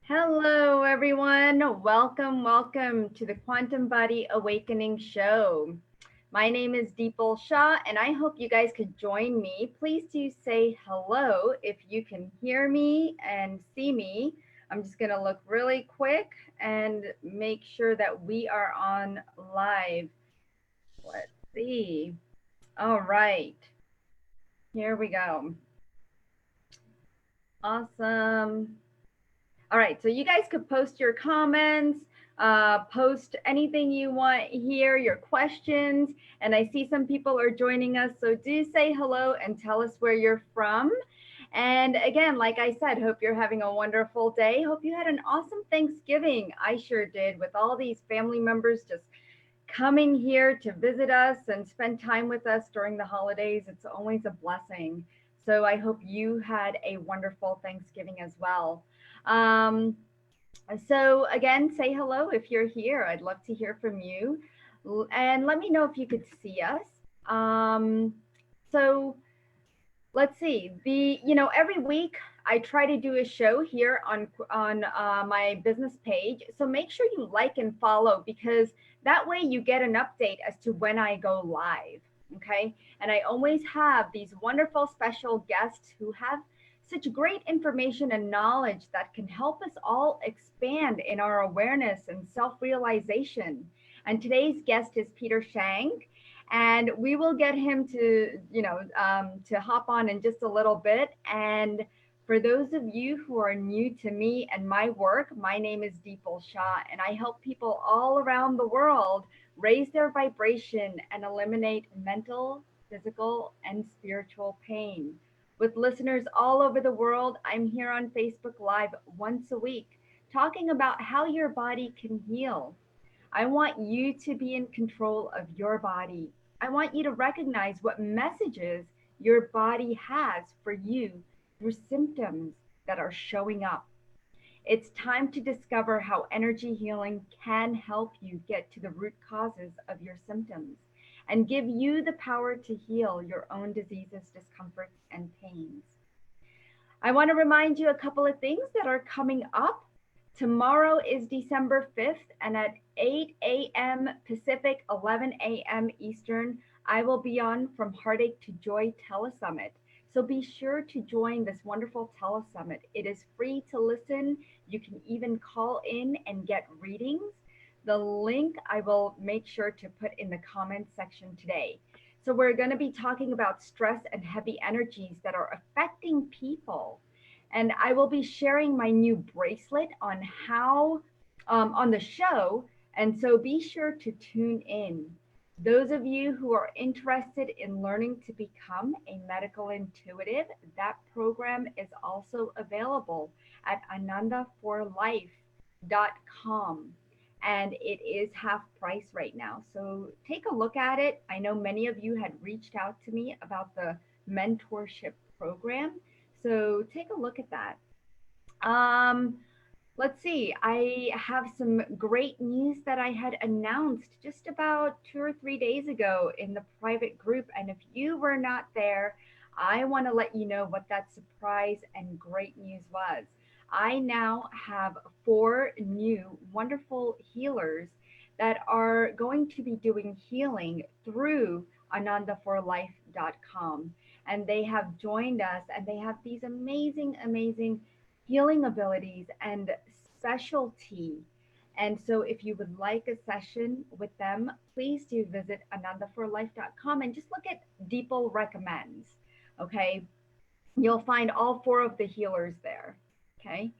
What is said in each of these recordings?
Hello, everyone. Welcome to the Quantum Body Awakening Show. My name is Dipal Shah, and I hope you guys could join me. Please do say hello if you can hear me and see me. I'm just going to look really quick and make sure that we are on live. Let's see. All right, here we go. Awesome. All right, so you guys could post your comments, post anything you want here, your questions. And I see some people are joining us, so do say hello and tell us where you're from. And again, like I said, hope you're having a wonderful day. Hope you had an awesome Thanksgiving. I sure did, with all these family members just coming here to visit us and spend time with us during the holidays. It's always a blessing. So I hope you had a wonderful Thanksgiving as well. Um, so again, say hello if you're here. I'd love to hear from you, and let me know if you could see us. Um, so let's see. Every week I try to do a show here on my business page. So make sure you like and follow, because that way you get an update as to when I go live. Okay, and I always have these wonderful special guests who have such great information and knowledge that can help us all expand in our awareness and self-realization. And today's guest is Peter Shank, and we will get him to hop on in just a little bit. And for those of you who are new to me and my work, my name is Deepal Shah, and I help people all around the world raise their vibration and eliminate mental, physical, and spiritual pain. With listeners all over the world, I'm here on Facebook Live once a week talking about how your body can heal. I want you to be in control of your body. I want you to recognize what messages your body has for you through symptoms that are showing up. It's time to discover how energy healing can help you get to the root causes of your symptoms and give you the power to heal your own diseases, discomforts, and pains. I want to remind you a couple of things that are coming up. Tomorrow is December 5th, and at 8 a.m. Pacific, 11 a.m. Eastern, I will be on From Heartache to Joy Telesummit. So be sure to join this wonderful telesummit. It is free to listen. You can even call in and get readings. The link I will make sure to put in the comments section today. So we're going to be talking about stress and heavy energies that are affecting people, and I will be sharing my new bracelet on how on the show. And so be sure to tune in. Those of you who are interested in learning to become a medical intuitive, that program is also available at anandaforlife.com. And it is half price right now. So take a look at it. I know many of you had reached out to me about the mentorship program. So take a look at that. Um, let's see. I have some great news that I had announced just about 2 or 3 days ago in the private group. And if you were not there, I want to let you know what that surprise and great news was. I now have 4 new wonderful healers that are going to be doing healing through anandaforlife.com, and they have joined us, and they have these amazing healing abilities and specialty. And so if you would like a session with them, please do visit anandaforlife.com and just look at Deepal recommends. Okay, you'll find all 4 of the healers there. Okay.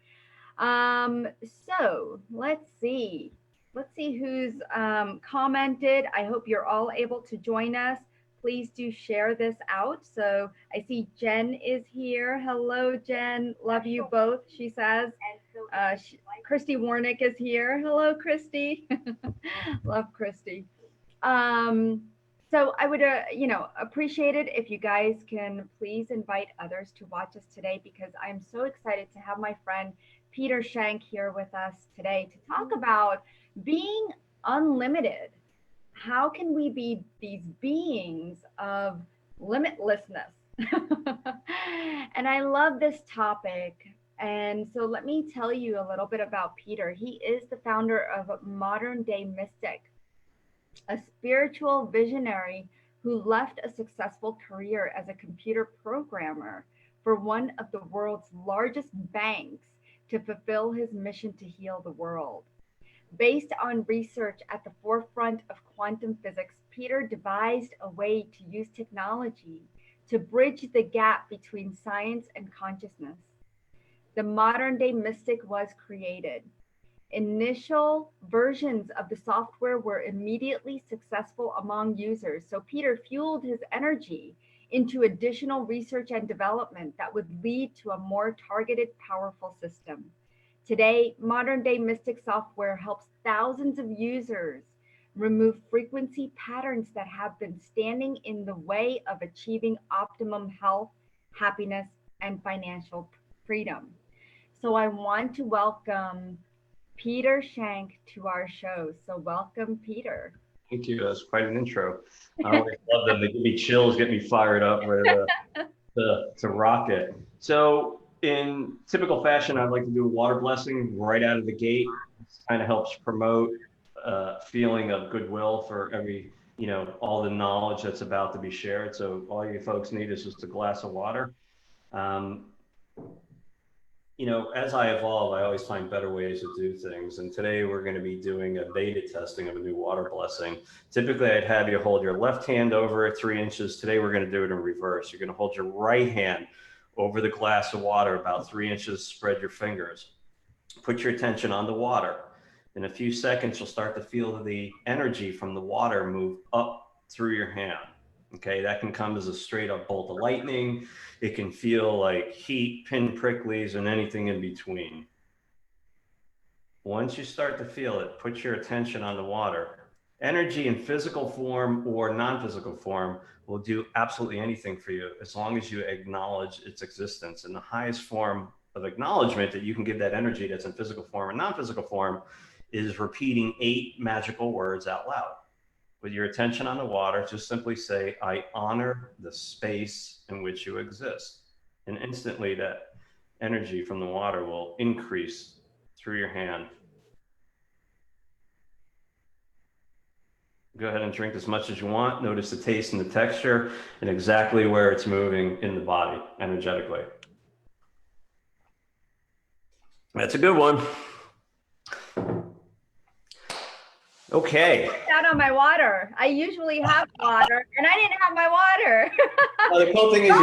um so let's see who's commented. I hope you're all able to join us. Please do share this out. So I see Jen is here. Hello, Jen. Love you both, she says. Christy Warnick is here. Hello, Christy. Love Christy. Um, so I would, appreciate it if you guys can please invite others to watch us today, because I'm so excited to have my friend Peter Shank here with us today to talk about being unlimited. How can we be these beings of limitlessness? And I love this topic. And so let me tell you a little bit about Peter. He is the founder of Modern Day Mystic, a spiritual visionary who left a successful career as a computer programmer for one of the world's largest banks to fulfill his mission to heal the world. Based on research at the forefront of quantum physics, Peter devised a way to use technology to bridge the gap between science and consciousness. The modern day mystic was created. Initial versions of the software were immediately successful among users, so Peter fueled his energy into additional research and development that would lead to a more targeted, powerful system. Today, modern day Mystic software helps thousands of users remove frequency patterns that have been standing in the way of achieving optimum health, happiness, and financial freedom. So I want to welcome Peter Schenk to our show. So welcome, Peter. Thank you. That's quite an intro. I always love them. They give me chills, get me fired up, ready to rock it. So in typical fashion, I'd like to do a water blessing right out of the gate. This kind of helps promote a feeling of goodwill for every, all the knowledge that's about to be shared. So all you folks need is just a glass of water. As I evolve, I always find better ways to do things. And today we're going to be doing a beta testing of a new water blessing. Typically, I'd have you hold your left hand over it 3 inches. Today, we're going to do it in reverse. You're going to hold your right hand over the glass of water about 3 inches, spread your fingers. Put your attention on the water. In a few seconds, you'll start to feel the energy from the water move up through your hand. Okay, that can come as a straight up bolt of lightning. It can feel like heat, pin pricklies, and anything in between. Once you start to feel it, put your attention on the water. Energy in physical form or non-physical form will do absolutely anything for you as long as you acknowledge its existence. And the highest form of acknowledgement that you can give that energy that's in physical form or non-physical form is repeating 8 magical words out loud. With your attention on the water, just simply say, I honor the space in which you exist. And instantly that energy from the water will increase through your hand. Go ahead and drink as much as you want. Notice the taste and the texture and exactly where it's moving in the body energetically. That's a good one. Okay. Out on my water. I usually have water, and I didn't have my water. Well, the cool thing is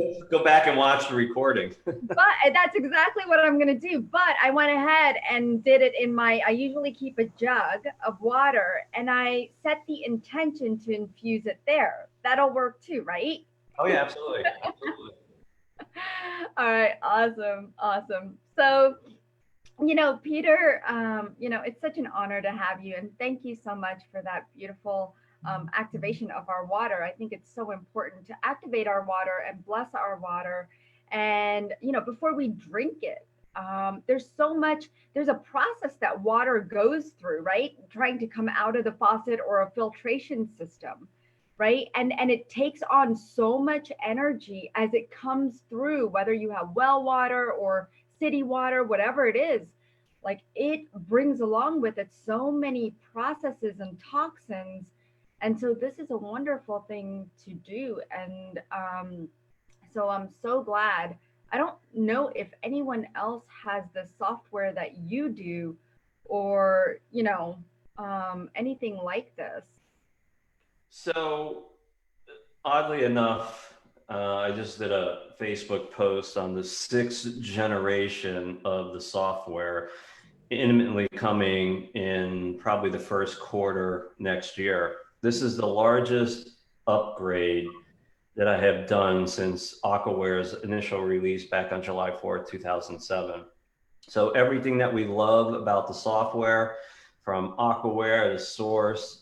you go back and watch the recording. But that's exactly what I'm going to do. But I went ahead and did it in I usually keep a jug of water, and I set the intention to infuse it there. That'll work too, right? Oh yeah, absolutely. Absolutely. All right. Awesome. So, Peter, it's such an honor to have you. And thank you so much for that beautiful activation of our water. I think it's so important to activate our water and bless our water. And, before we drink it, there's a process that water goes through, right? Trying to come out of the faucet or a filtration system, right? And it takes on so much energy as it comes through, whether you have well water or city water, whatever it is, like it brings along with it so many processes and toxins. And so this is a wonderful thing to do. And so I'm so glad. I don't know if anyone else has the software that you do or, anything like this. So oddly enough, I just did a Facebook post on the 6th generation of the software, imminently coming in probably the first quarter next year. This is the largest upgrade that I have done since Aquaware's initial release back on July 4th, 2007. So everything that we love about the software, from Aquaware, the source,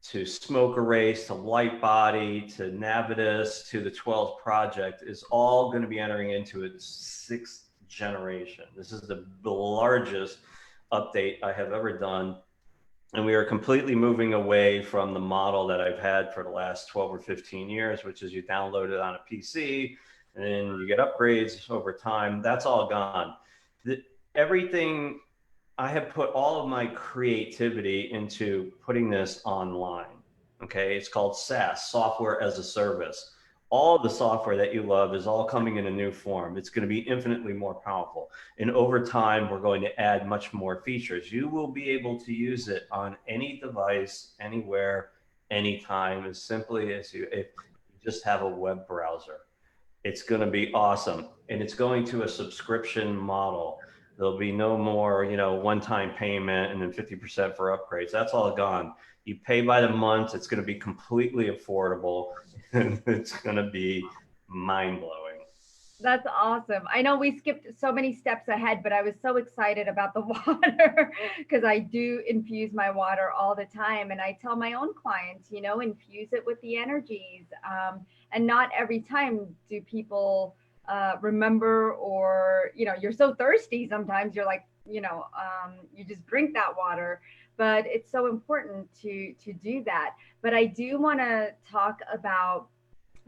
to Smoke Erase, to Lightbody, to Navitus, to the 12th project, is all going to be entering into its 6th generation. This is the largest update I have ever done. And we are completely moving away from the model that I've had for the last 12 or 15 years, which is you download it on a PC and then you get upgrades over time. That's all gone. the, everything, I have put all of my creativity into putting this online. Okay. It's called SaaS, software as a service. All the software that you love is all coming in a new form. It's going to be infinitely more powerful. And over time, we're going to add much more features. You will be able to use it on any device, anywhere, anytime, as simply as if you just have a web browser. It's going to be awesome. And it's going to a subscription model. There'll be no more, one-time payment and then 50% for upgrades. That's all gone. You pay by the month. It's going to be completely affordable and it's going to be mind blowing. That's awesome. I know we skipped so many steps ahead, but I was so excited about the water because I do infuse my water all the time. And I tell my own clients, infuse it with the energies. And not every time do people remember, or, you're so thirsty sometimes you're like, you just drink that water. But it's so important to do that. But I do want to talk about,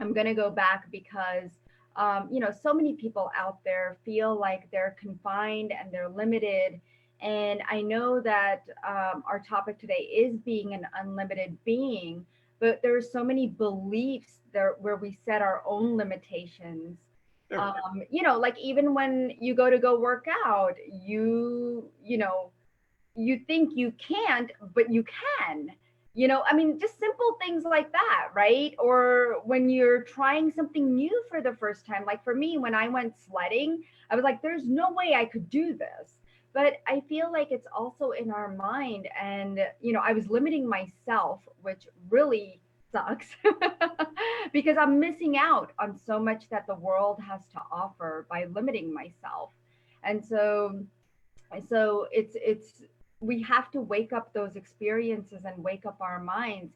I'm going to go back because so many people out there feel like they're confined and they're limited. And I know that our topic today is being an unlimited being, but there's so many beliefs there where we set our own limitations. Sure. Like even when you go work out, you think you can't, but you can. I mean, just simple things like that, right? Or when you're trying something new for the first time, like for me, when I went sledding, I was like, there's no way I could do this. But I feel like it's also in our mind. And, I was limiting myself, which really sucks because I'm missing out on so much that the world has to offer by limiting myself. And so it's we have to wake up those experiences and wake up our minds.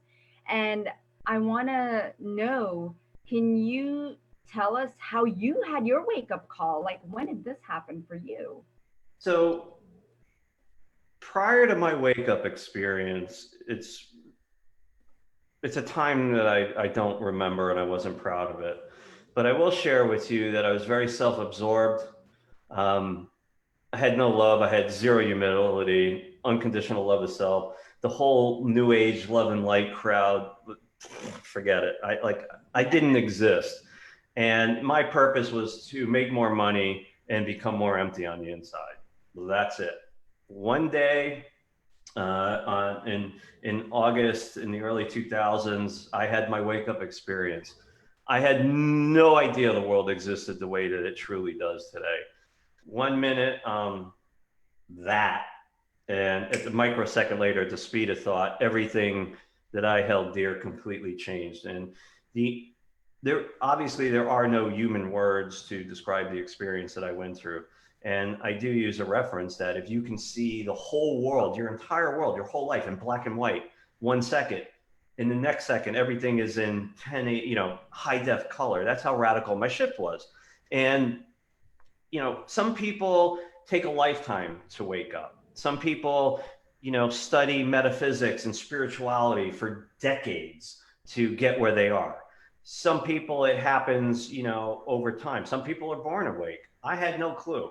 And I want to know, can you tell us how you had your wake up call? Like, when did this happen for you? So prior to my wake up experience, it's a time that I don't remember and I wasn't proud of it. But I will share with you that I was very self absorbed. Um, I had no love. I had zero humility, unconditional love of self. The whole new age love and light crowd, forget it. I didn't exist. And my purpose was to make more money and become more empty on the inside. That's it. One day, in August in the early 2000s, I had my wake up experience. I had no idea the world existed the way that it truly does today. 1 minute, that, and at the microsecond later, at the speed of thought, everything that I held dear completely changed. And the there are no human words to describe the experience that I went through. And I do use a reference that if you can see the whole world, your entire world, your whole life in black and white, 1 second, in the next second, everything is in 10, high def color. That's how radical my shift was. And, some people take a lifetime to wake up. Some people, study metaphysics and spirituality for decades to get where they are. Some people, it happens, over time. Some people are born awake. I had no clue.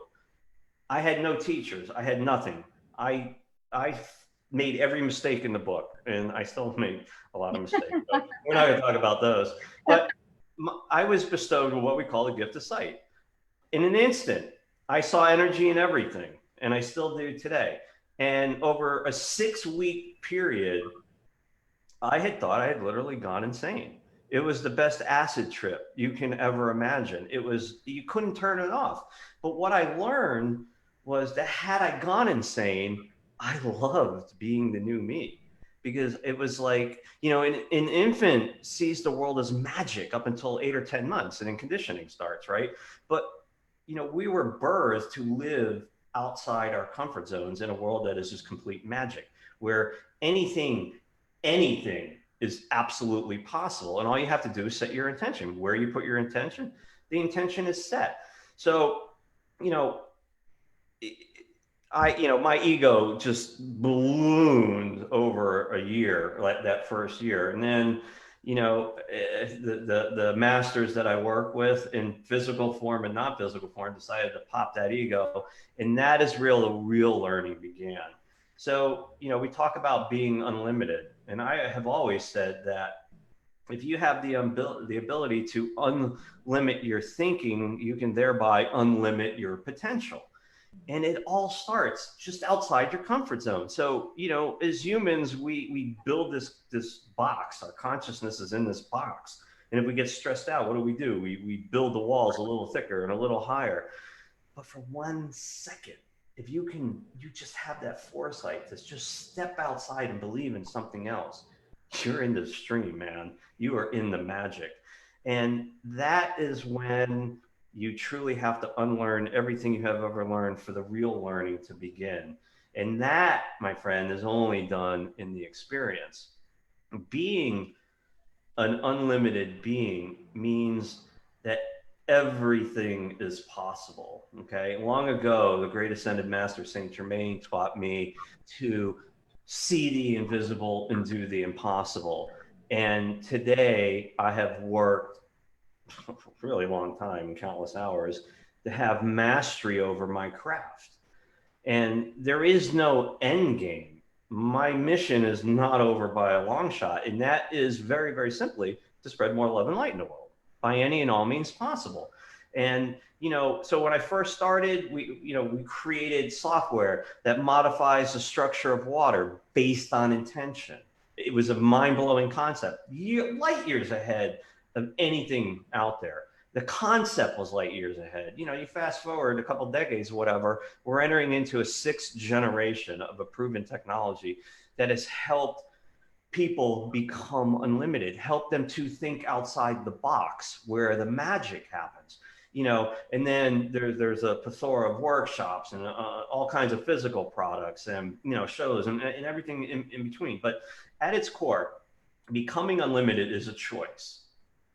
I had no teachers. I had nothing. I made every mistake in the book, and I still make a lot of mistakes. But we're not going to talk about those. But I was bestowed with what we call the gift of sight. In an instant, I saw energy in everything, and I still do today. And over a 6-week period, I had thought I had literally gone insane. It was the best acid trip you can ever imagine. You couldn't turn it off. But what I learned was that had I gone insane, I loved being the new me because it was like, an infant sees the world as magic up until 8 or 10 months and then conditioning starts, right? But, we were birthed to live outside our comfort zones in a world that is just complete magic, where anything is absolutely possible. And all you have to do is set your intention. Where you put your intention, the intention is set. So, you know, my ego just ballooned over a year, like that first year. And then, the masters that I work with in physical form and non physical form decided to pop that ego, and that is the real learning began. So we talk about being unlimited, and I have always said that if you have the ability to unlimit your thinking, you can thereby unlimit your potential. And it all starts just outside your comfort zone. So as humans, we build this box. Our consciousness is in this box, and if we get stressed out, what do? We build the walls a little thicker and a little higher. But for 1 second, if you just have that foresight to just step outside and believe in something else, you're in the stream, man. You are in the magic. And that is when you truly have to unlearn everything you have ever learned for the real learning to begin. And that, my friend, is only done in the experience. Being an unlimited being means that everything is possible. Okay. Long ago, the great ascended master Saint Germain taught me to see the invisible and do the impossible. And today I have worked a really long time, countless hours, to have mastery over my craft. And there is no end game. My mission is not over by a long shot. And that is very, very simply to spread more love and light in the world by any and all means possible. And, so when I first started, we created software that modifies the structure of water based on intention. It was a mind blowing concept, light years ahead of anything out there. The concept was light years ahead. You fast forward a couple decades, whatever, we're entering into a 6th generation of a proven technology that has helped people become unlimited, help them to think outside the box where the magic happens. And then there's a plethora of workshops and all kinds of physical products and shows and everything in between. But at its core, becoming unlimited is a choice.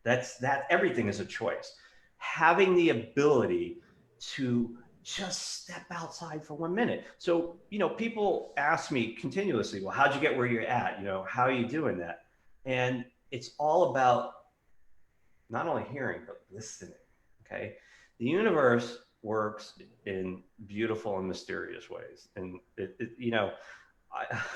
That everything is a choice. Having the ability to just step outside for 1 minute. So, people ask me continuously, well, how'd you get where you're at? How are you doing that? And it's all about not only hearing, but listening. Okay. The universe works in beautiful and mysterious ways. And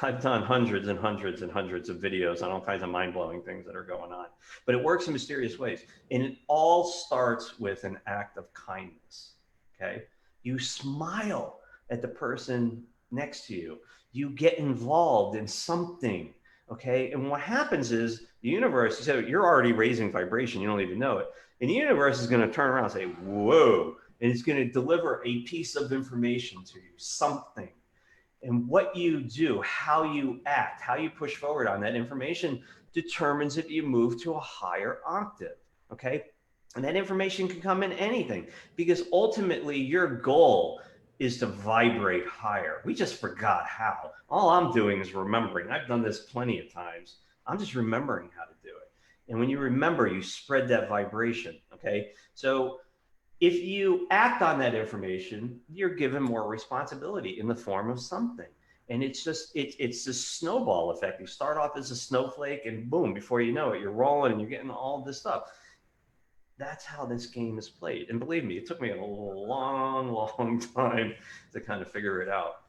I've done hundreds and hundreds and hundreds of videos on all kinds of mind-blowing things that are going on, but it works in mysterious ways. And it all starts with an act of kindness. Okay. You smile at the person next to you. You get involved in something. Okay. And what happens is the universe, so you're already raising vibration. You don't even know it. And the universe is going to turn around and say, whoa, and it's going to deliver a piece of information to you, something. And what you do, how you act, how you push forward on that information determines if you move to a higher octave. Okay. And that information can come in anything, because ultimately your goal is to vibrate higher. We just forgot how. All I'm doing is remembering. I've done this plenty of times. I'm just remembering how to do it. And when you remember, you spread that vibration. Okay. So if you act on that information, you're given more responsibility in the form of something. And it's this snowball effect. You start off as a snowflake and boom, before you know it, you're rolling and you're getting all this stuff. That's how this game is played. And believe me, it took me a long, long time to kind of figure it out.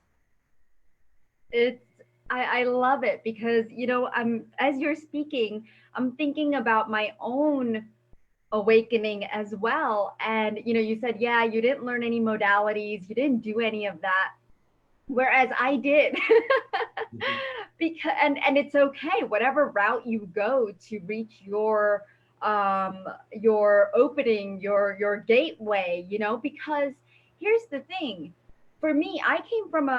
It's I love it because I'm as you're speaking, I'm thinking about my own awakening as well. And you said, yeah, you didn't learn any modalities, you didn't do any of that, whereas I did. Because and it's okay, whatever route you go to reach your opening, your gateway, because here's the thing. For me, I came from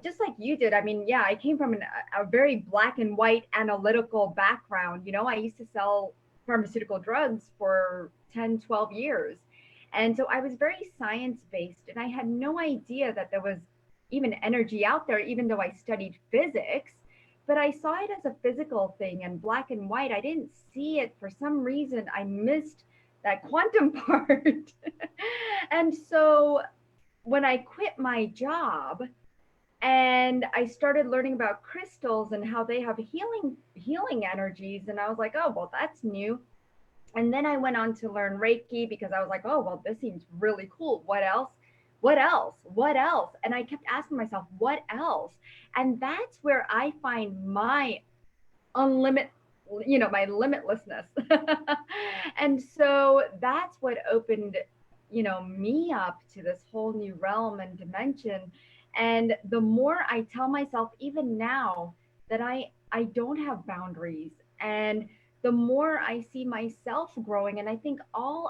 just like you did. I mean, yeah, I came from a very black and white analytical background. I used to sell pharmaceutical drugs for 10, 12 years. And so I was very science based, and I had no idea that there was even energy out there, even though I studied physics. But I saw it as a physical thing and black and white. I didn't see it for some reason. I missed that quantum part. And so when I quit my job, And I started learning about crystals and how they have healing energies. And I was like, oh, well, that's new. And then I went on to learn Reiki because I was like, oh, well, this seems really cool. What else? What else? What else? And I kept asking myself, what else? And that's where I find my unlimited, my limitlessness. And so that's what opened, me up to this whole new realm and dimension. And the more I tell myself, even now, that I don't have boundaries, and the more I see myself growing, and I think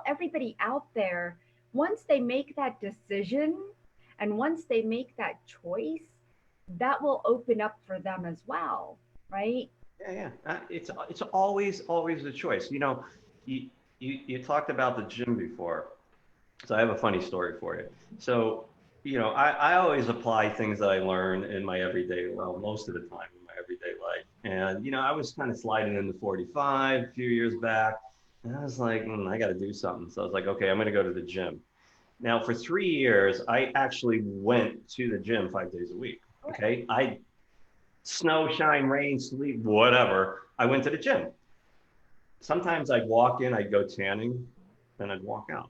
everybody out there, once they make that decision and once they make that choice, that will open up for them as well, right? Yeah, yeah. It's always the choice. You, you talked about the gym before, so I have a funny story for you. So, I always apply things that I learn in my everyday, well, most of the time in my everyday life. And, I was kind of sliding into 45 a few years back, and I was like, I got to do something. So I was like, okay, I'm going to go to the gym. Now, for 3 years, I actually went to the gym 5 days a week. Okay. Snow, shine, rain, sleep, whatever, I went to the gym. Sometimes I'd walk in, I'd go tanning, then I'd walk out.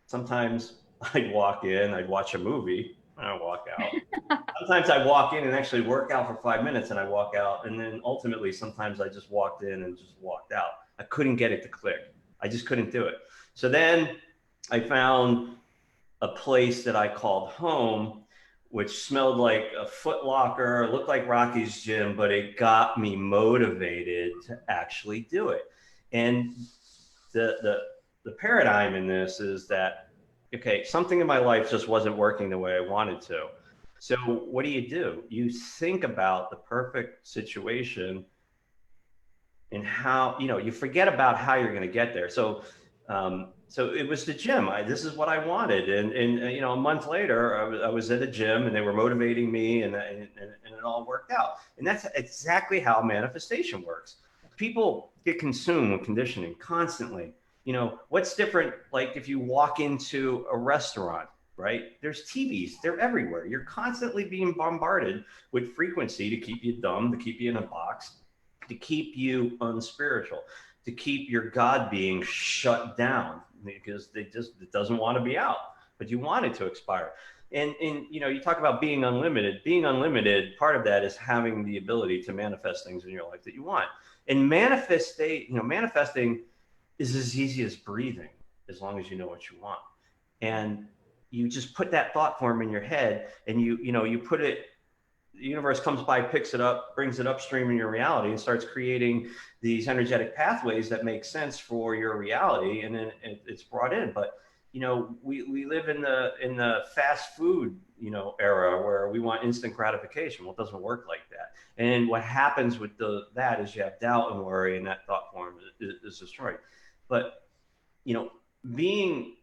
Sometimes I'd walk in, I'd watch a movie, and I'd walk out. Sometimes I walk in and actually work out for 5 minutes and I walk out. And then ultimately, sometimes I just walked in and just walked out. I couldn't get it to click. I just couldn't do it. So then I found a place that I called home, which smelled like a Foot Locker, looked like Rocky's gym, but it got me motivated to actually do it. And the paradigm in this is that, okay, something in my life just wasn't working the way I wanted to. So what do? You think about the perfect situation and how, you forget about how you're going to get there. So it was the gym. This is what I wanted. And a month later, I was at a gym and they were motivating me and it all worked out. And that's exactly how manifestation works. People get consumed with conditioning constantly. What's different? Like if you walk into a restaurant, right? There's TVs, they're everywhere. You're constantly being bombarded with frequency to keep you dumb, to keep you in a box, to keep you unspiritual, to keep your God being shut down because it doesn't want to be out, but you want it to expire. And you talk about being unlimited. Being unlimited, part of that is having the ability to manifest things in your life that you want. And manifesting is as easy as breathing, as long as you know what you want. And you just put that thought form in your head, and you put it. The universe comes by, picks it up, brings it upstream in your reality, and starts creating these energetic pathways that make sense for your reality, and then it's brought in. But we live in the fast food era where we want instant gratification. Well, it doesn't work like that. And what happens with that is you have doubt and worry, and that thought form is destroyed. But being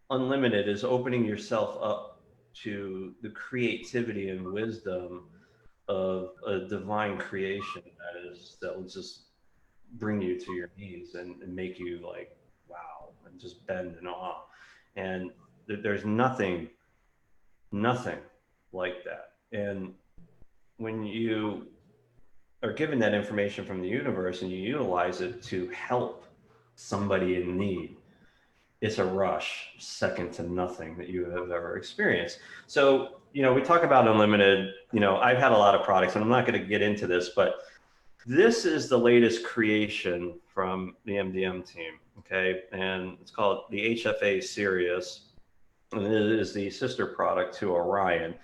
unlimited is opening yourself up to the creativity and wisdom of a divine creation that will just bring you to your knees and make you like, wow, and just bend in awe. And there's nothing like that. And when you are given that information from the universe and you utilize it to help somebody in need, it's a rush second to nothing that you have ever experienced. So, we talk about unlimited. I've had a lot of products, and I'm not going to get into this, but this is the latest creation from the MDM team. Okay. And it's called the HFA Sirius, and it is the sister product to Orion.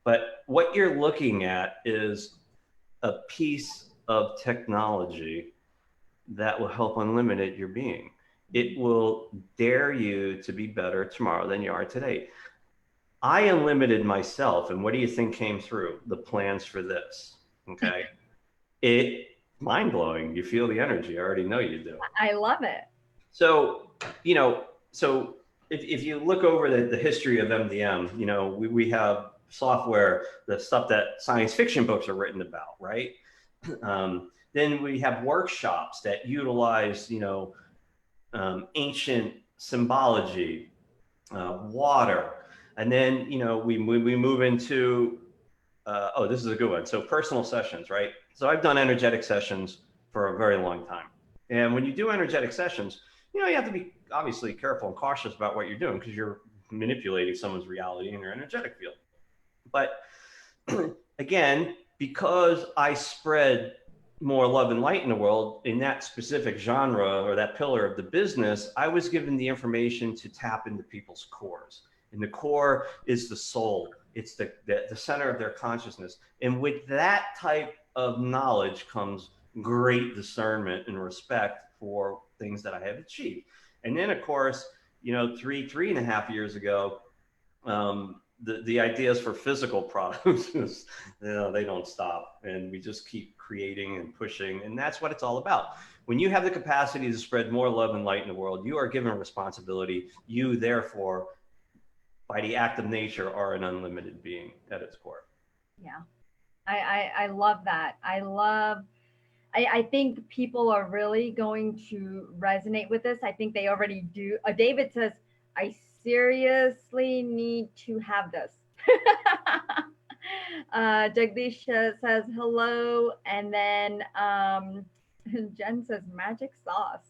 But what you're looking at is a piece of technology that will help unlimited your being. It will dare you to be better tomorrow than you are today. I unlimited myself, and what do you think came through? The plans for this. Okay. It mind blowing. You feel the energy. I already know you do. I love it. So, so if you look over the history of MDM, we have software, the stuff that science fiction books are written about, right? Then we have workshops that utilize, ancient symbology, water. And then, we move into oh, this is a good one. So personal sessions, right? So I've done energetic sessions for a very long time. And when you do energetic sessions, you have to be obviously careful and cautious about what you're doing because you're manipulating someone's reality in your energetic field. But again, because I spread more love and light in the world in that specific genre or that pillar of the business, I was given the information to tap into people's cores. And the core is the soul. It's the center of their consciousness. And with that type of knowledge comes great discernment and respect for things that I have achieved. And then, of course, 3.5 years ago, the ideas for physical products is, they don't stop, and we just keep creating and pushing, and that's what it's all about. When you have the capacity to spread more love and light in the world, you are given responsibility. You therefore, by the act of nature, are an unlimited being at its core. Yeah. I love that. I think people are really going to resonate with this. I think they already do. David says, I seriously need to have this. Jagdish says hello. And then Jen says magic sauce.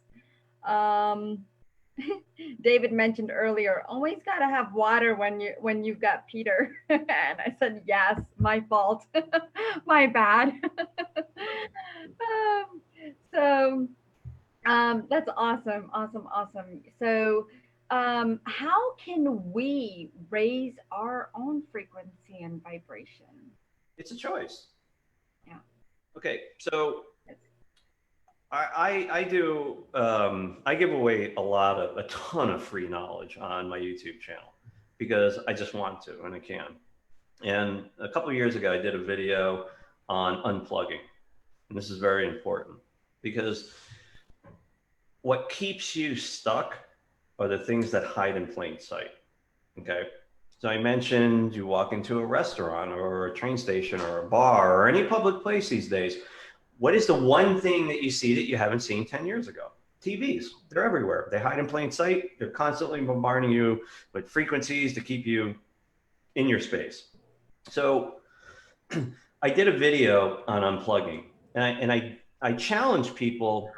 David mentioned earlier, always got to have water when you've got Peter. And I said, yes, my fault. My bad. So that's awesome, awesome, awesome. So how can we raise our own frequency and vibration? It's a choice. Yeah. Okay, so I do I give away a ton of free knowledge on my YouTube channel because I just want to and I can. And a couple of years ago, I did a video on unplugging, and this is very important because what keeps you stuck are the things that hide in plain sight. Okay. So I mentioned you walk into a restaurant or a train station or a bar or any public place these days. What is the one thing that you see that you haven't seen 10 years ago? TVs. They're everywhere. They hide in plain sight. They're constantly bombarding you with frequencies to keep you in your space. So I did a video on unplugging, and I challenge people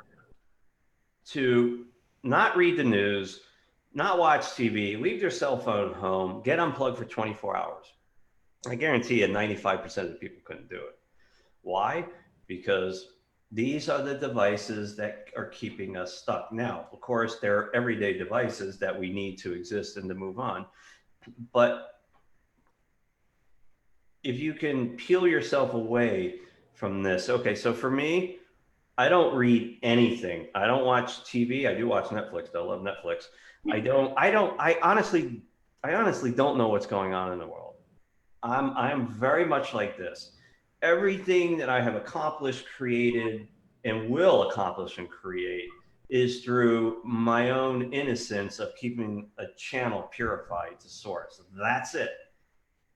to not read the news, not watch TV, leave their cell phone home, get unplugged for 24 hours. I guarantee you 95% of the people couldn't do it. Why? Because these are the devices that are keeping us stuck. Now, of course, they're everyday devices that we need to exist and to move on. But if you can peel yourself away from this, okay, so for me, I don't read anything. I don't watch TV. I do watch Netflix though. I love Netflix. I honestly don't know what's going on in the world. I'm very much like this. Everything that I have accomplished, created, and will accomplish and create is through my own innocence of keeping a channel purified to source. That's it.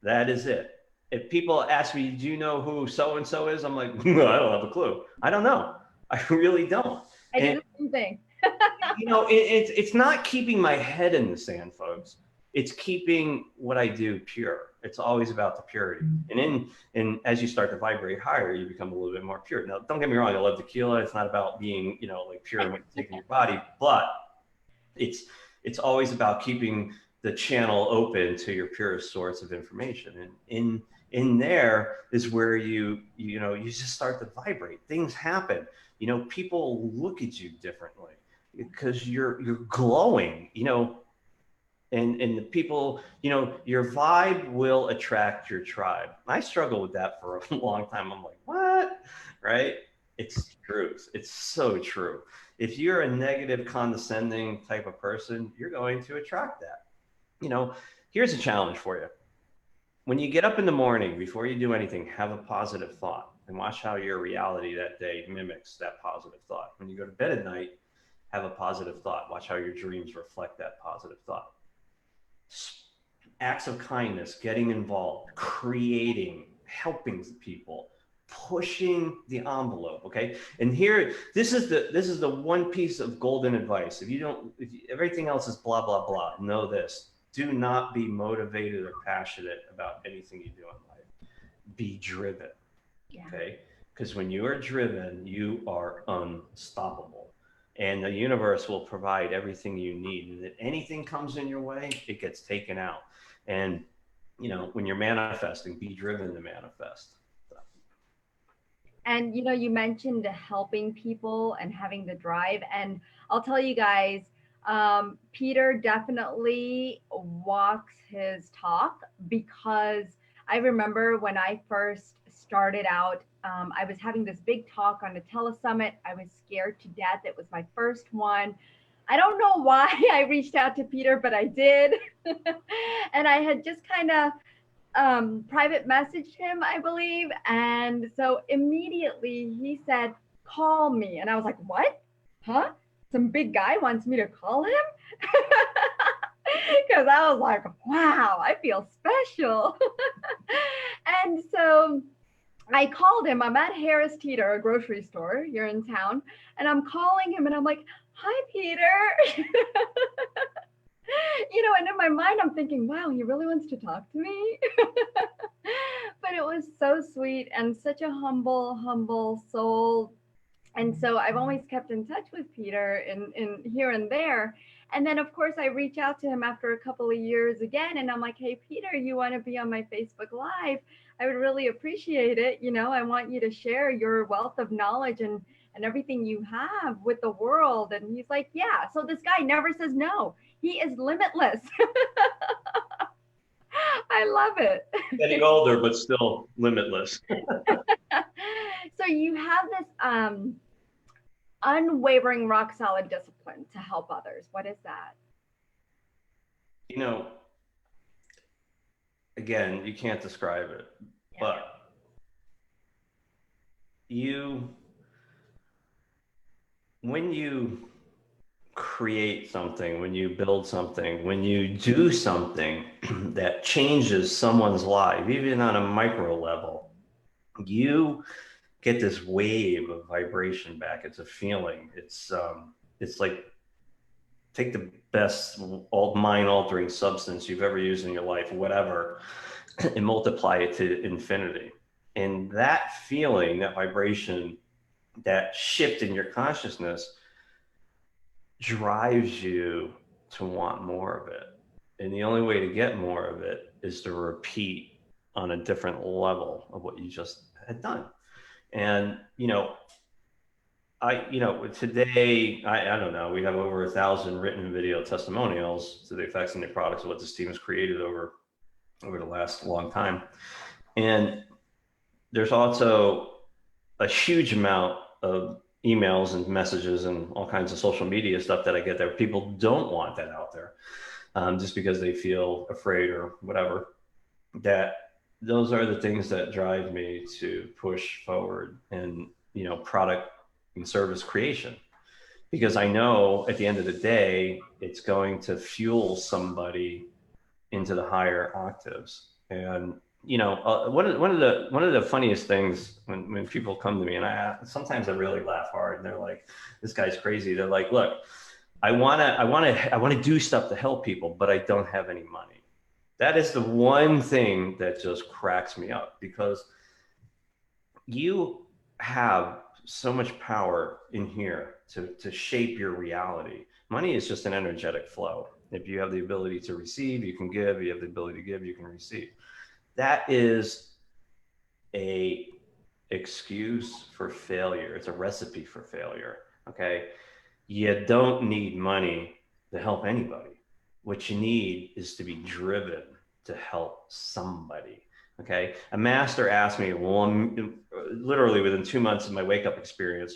That is it. If people ask me, do you know who so-and-so is? I'm like, I don't have a clue. I don't know. I really don't. I do the same thing. It's not keeping my head in the sand, folks. It's keeping what I do pure. It's always about the purity. And as you start to vibrate higher, you become a little bit more pure. Now, don't get me wrong. I love tequila. It's not about being, like pure and what you take in your body, but it's always about keeping the channel open to your purest source of information. And in there is where you just start to vibrate. Things happen. People look at you differently because you're glowing, and the people, your vibe will attract your tribe. I struggled with that for a long time. I'm like, what? Right? It's truth. It's so true. If you're a negative, condescending type of person, you're going to attract that. Here's a challenge for you. When you get up in the morning, before you do anything, have a positive thought and watch how your reality that day mimics that positive thought. When you go to bed at night, have a positive thought. Watch how your dreams reflect that positive thought. Acts of kindness, getting involved, creating, helping people, pushing the envelope. Okay. And here, this is the one piece of golden advice. Everything else is blah, blah, blah. Know this. Do not be motivated or passionate about anything you do in life. be driven. Yeah. Okay. Because when you are driven, you are unstoppable. And the universe will provide everything you need. And if anything comes in your way, it gets taken out. And, when you're manifesting, be driven to manifest. And you mentioned helping people and having the drive. And I'll tell you guys, Peter definitely walks his talk, because I remember when I first started out, I was having this big talk on a telesummit. I was scared to death. It was my first one. I don't know why I reached out to Peter, but I did. And I had just kind of private messaged him, I believe. And so immediately he said, call me. And I was like, what? Huh? Some big guy wants me to call him? Because I was like, wow, I feel special. And so I called him. I'm at Harris Teeter, a grocery store here in town. And I'm calling him and I'm like, hi, Peter. And in my mind, I'm thinking, wow, he really wants to talk to me. But it was so sweet and such a humble soul. And so I've always kept in touch with Peter in here and there. And then, of course, I reach out to him after a couple of years again. And I'm like, hey, Peter, you want to be on my Facebook Live? I would really appreciate it. I want you to share your wealth of knowledge and everything you have with the world. And he's like, yeah. So this guy never says no. He is limitless. I love it. Getting older, but still limitless. So you have this unwavering, rock solid discipline to help others. What is that? Again, you can't describe it, but when you create something, when you build something, when you do something that changes someone's life, even on a micro level, you get this wave of vibration back. It's a feeling. It's like, take the best mind altering substance you've ever used in your life, whatever, and multiply it to infinity. And that feeling, that vibration, that shift in your consciousness drives you to want more of it. And the only way to get more of it is to repeat on a different level of what you just had done. And, today, I don't know, we have over 1,000 written video testimonials to the effects and the products of what this team has created over the last long time. And there's also a huge amount of emails and messages and all kinds of social media stuff that I get there. People don't want that out there, just because they feel afraid or whatever. Those are the things that drive me to push forward and, product and service creation, because I know at the end of the day, it's going to fuel somebody into the higher octaves. And one of the funniest things when people come to me, and sometimes I really laugh hard, and they're like, "This guy's crazy." They're like, "Look, I wanna do stuff to help people, but I don't have any money." That is the one thing that just cracks me up, because you have so much power in here to shape your reality. Money is just an energetic flow. If you have the ability to receive, you can give. You have the ability to give, you can receive. That is a excuse for failure. It's a recipe for failure. Okay. You don't need money to help anybody. What you need is to be driven to help somebody. Okay. A master asked me literally within 2 months of my wake up experience,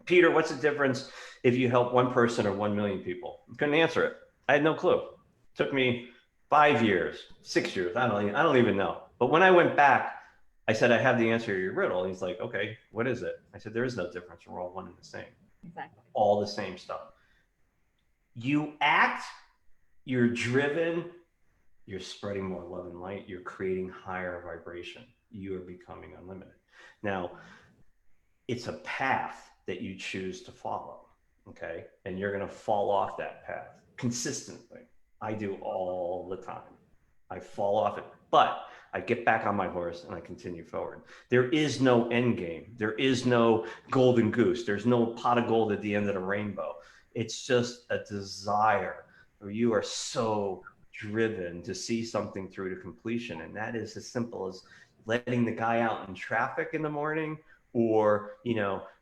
Peter, what's the difference if you help one person or 1 million people? I couldn't answer it. I had no clue. It took me 5 years, 6 years. I don't even know. But when I went back, I said, I have the answer to your riddle. And he's like, okay, what is it? I said, there is no difference. We're all one and the same. Exactly. All the same stuff. You act, you're driven, you're spreading more love and light, you're creating higher vibration. You are becoming unlimited. Now, it's a path that you choose to follow, okay? And you're gonna fall off that path consistently. I do all the time. I fall off it, but I get back on my horse and I continue forward. There is no end game. There is no golden goose. There's no pot of gold at the end of the rainbow. It's just a desire where you are so driven to see something through to completion. And that is as simple as letting the guy out in traffic in the morning, or,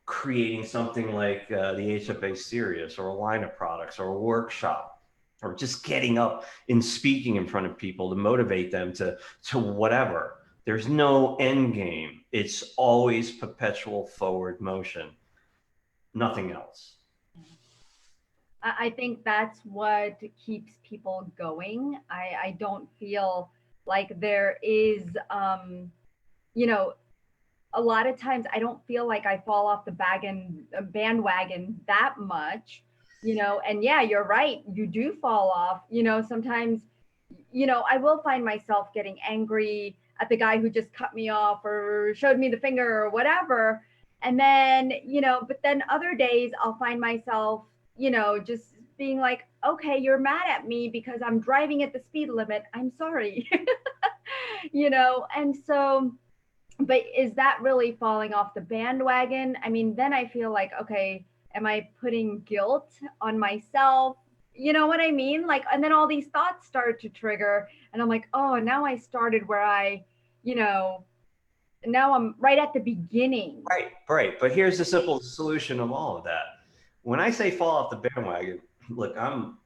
creating something like the HFA series, or a line of products, or a workshop, or just getting up and speaking in front of people to motivate them to whatever. There's no end game. It's always perpetual forward motion, nothing else. I think that's what keeps people going. I don't feel like there is, you know, a lot of times I don't feel like I fall off the bandwagon that much, and yeah, you're right. You do fall off, sometimes, I will find myself getting angry at the guy who just cut me off or showed me the finger or whatever. And then, but then other days I'll find myself, just being like, okay, you're mad at me because I'm driving at the speed limit. I'm sorry. And so, but is that really falling off the bandwagon? I mean, then I feel like, okay, am I putting guilt on myself? You know what I mean? Like, and then all these thoughts start to trigger, and I'm like, oh, now I started where you know, now I'm right at the beginning. Right. But here's the simple solution of all of that. When I say fall off the bandwagon, look, I'm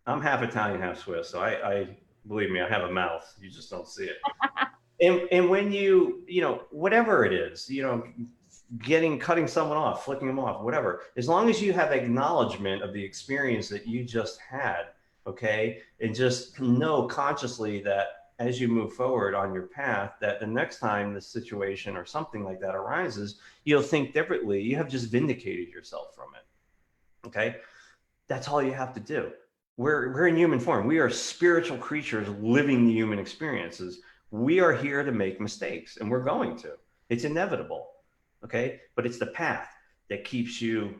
half Italian, half Swiss, so I believe me, I have a mouth. You just don't see it. And when whatever it is, cutting someone off, flicking them off, whatever, as long as you have acknowledgement of the experience that you just had, okay, and just know consciously that as you move forward on your path, that the next time the situation or something like that arises, you'll think differently. You have just vindicated yourself from it. Okay. That's all you have to do. We're in human form. We are spiritual creatures living the human experiences. We are here to make mistakes, and we're going to. It's inevitable. Okay. But it's the path that keeps you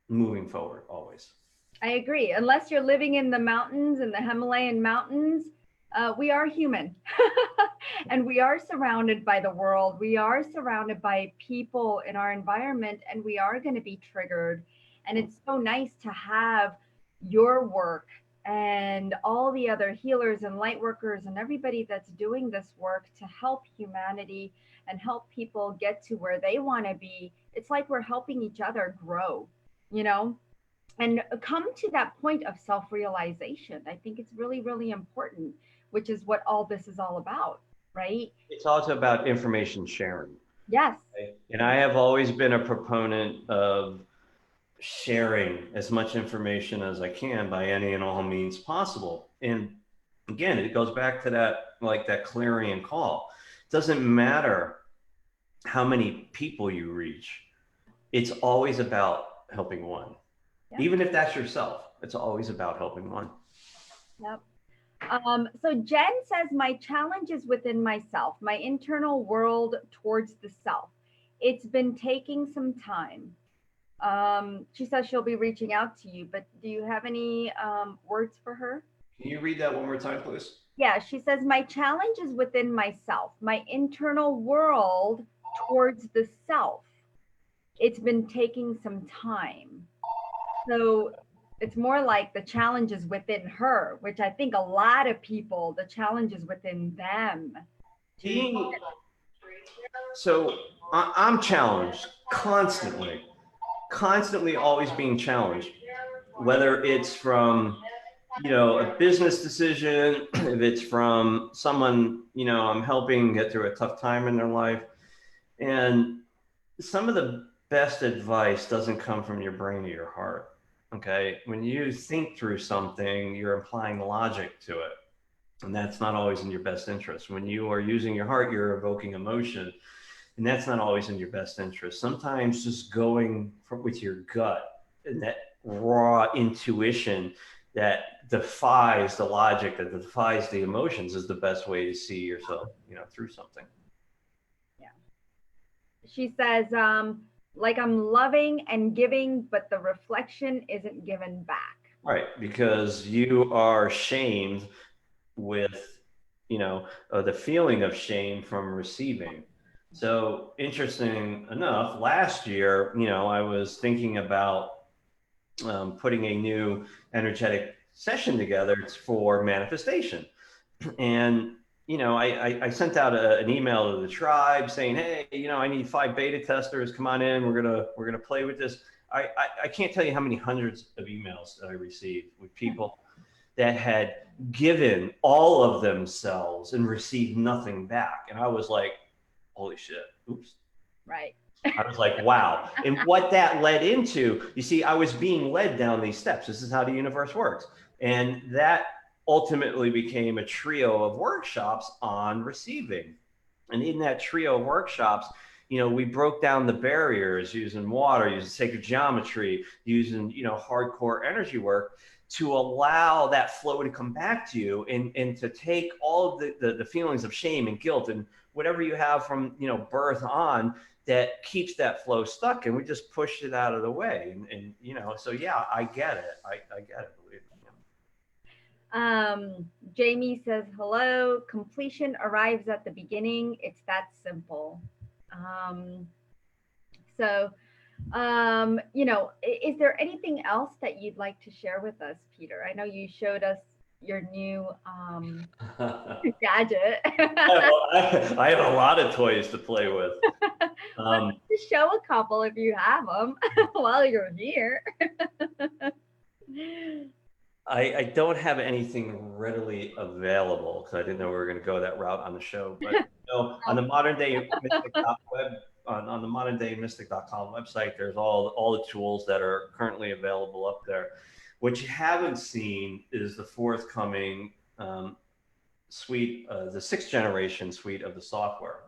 moving forward always. I agree. Unless you're living in the mountains, in the Himalayan mountains, we are human. And we are surrounded by the world. We are surrounded by people in our environment, and we are going to be triggered. And it's so nice to have your work and all the other healers and light workers and everybody that's doing this work to help humanity and help people get to where they want to be. It's like we're helping each other grow, and come to that point of self-realization. I think it's really, really important, which is what all this is all about, right? It's also about information sharing. Yes. Okay? And I have always been a proponent of sharing as much information as I can by any and all means possible. And again, it goes back to that clarion call. It doesn't matter how many people you reach. It's always about helping one. Yep. Even if that's yourself, it's always about helping one. Yep. So Jen says, my challenge is within myself, my internal world towards the self. It's been taking some time. She says she'll be reaching out to you, but do you have any words for her? Can you read that one more time, please? Yeah, she says, my challenge is within myself, my internal world towards the self. It's been taking some time. So it's more like the challenge is within her, which I think a lot of people, the challenge is within them. So I'm challenged constantly, always being challenged, whether it's from, a business decision, if it's from someone, I'm helping get through a tough time in their life. And some of the best advice doesn't come from your brain or your heart. Okay. When you think through something, you're applying logic to it. And that's not always in your best interest. When you are using your heart, you're evoking emotion. And that's not always in your best interest. Sometimes just going with your gut and that raw intuition that defies the logic, that defies the emotions, is the best way to see yourself, through something. Yeah. She says, like I'm loving and giving, but the reflection isn't given back. Right, because you are shamed with, the feeling of shame from receiving. So interesting enough, last year, I was thinking about putting a new energetic session together for manifestation. And I sent out an email to the tribe saying, hey, I need 5 beta testers. Come on in. We're gonna play with this. I can't tell you how many hundreds of emails that I received with people that had given all of themselves and received nothing back. And I was like, holy shit, oops. Right. I was like, wow. And what that led into, you see, I was being led down these steps. This is how the universe works. And that ultimately became a trio of workshops on receiving. And in that trio of workshops, we broke down the barriers using water, using sacred geometry, using, hardcore energy work to allow that flow to come back to you, and to take all of the feelings of shame and guilt and whatever you have from, birth on, that keeps that flow stuck, and we just pushed it out of the way. And so yeah, I get it. I get it, believe me. Jamie says, hello, completion arrives at the beginning. It's that simple. So is there anything else that you'd like to share with us, Peter? I know you showed us your new gadget. I have a lot of toys to play with. Just show a couple if you have them while you're here. I don't have anything readily available because I didn't know we were going to go that route on the show. But on the modern day mystic web on the moderndaymistic.com website, there's all the tools that are currently available up there. What you haven't seen is the forthcoming suite, the 6th generation suite of the software.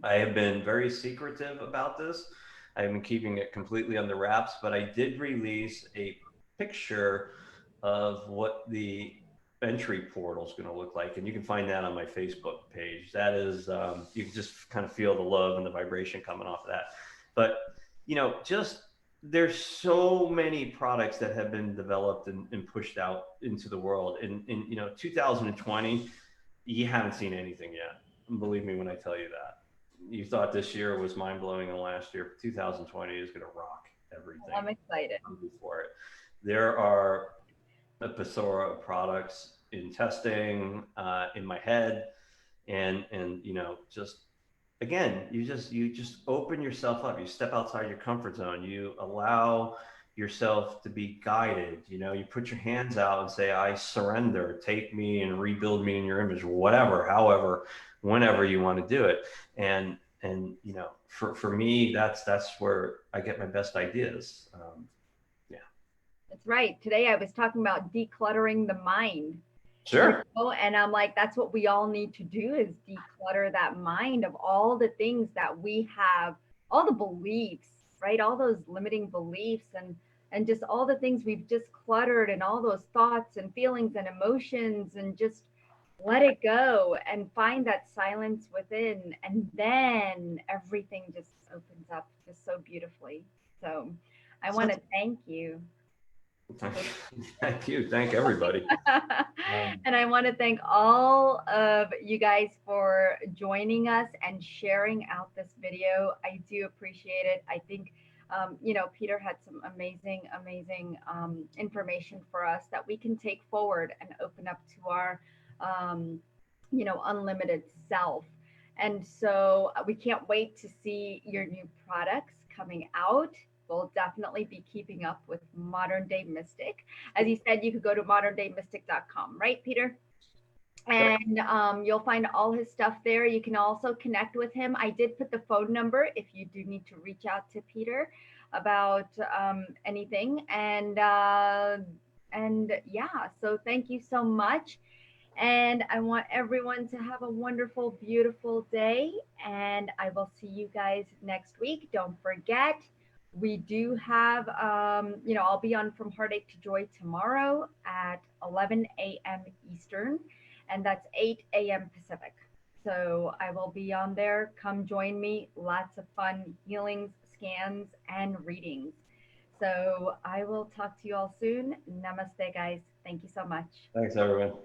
I have been very secretive about this. I've been keeping it completely under wraps, but I did release a picture of what the entry portal is going to look like, and you can find that on my Facebook page. That is, you can just kind of feel the love and the vibration coming off of that. But just there's so many products that have been developed and pushed out into the world. In 2020, you haven't seen anything yet. Believe me when I tell you that. You thought this year was mind-blowing, and last year, 2020 is going to rock everything. I'm excited. For it. There are a plethora of products in testing, in my head, and just again, you just open yourself up. You step outside your comfort zone. You allow yourself to be guided. You put your hands out and say, I surrender, take me and rebuild me in your image, whatever, however, whenever you want to do it. And for me, that's where I get my best ideas. That's right. Today I was talking about decluttering the mind. Sure. And I'm like, that's what we all need to do, is declutter that mind of all the things that we have, all the beliefs, right? All those limiting beliefs and just all the things we've just cluttered, and all those thoughts and feelings and emotions, and just let it go and find that silence within. And then everything just opens up just so beautifully. So I want to thank you. Thank you. Thank everybody. And I want to thank all of you guys for joining us and sharing out this video. I do appreciate it. I think, Peter had some amazing information for us that we can take forward and open up to our, unlimited self. And so we can't wait to see your new products coming out. We'll definitely be keeping up with Modern Day Mystic. As you said, you could go to moderndaymistic.com, right, Peter? And you'll find all his stuff there. You can also connect with him. I did put the phone number if you do need to reach out to Peter about anything. And yeah, so thank you so much. And I want everyone to have a wonderful, beautiful day. And I will see you guys next week. Don't forget, we do have, I'll be on From Heartache to Joy tomorrow at 11 a.m. Eastern, and that's 8 a.m. Pacific. So I will be on there. Come join me. Lots of fun healings, scans, and readings. So I will talk to you all soon. Namaste, guys. Thank you so much. Thanks, everyone.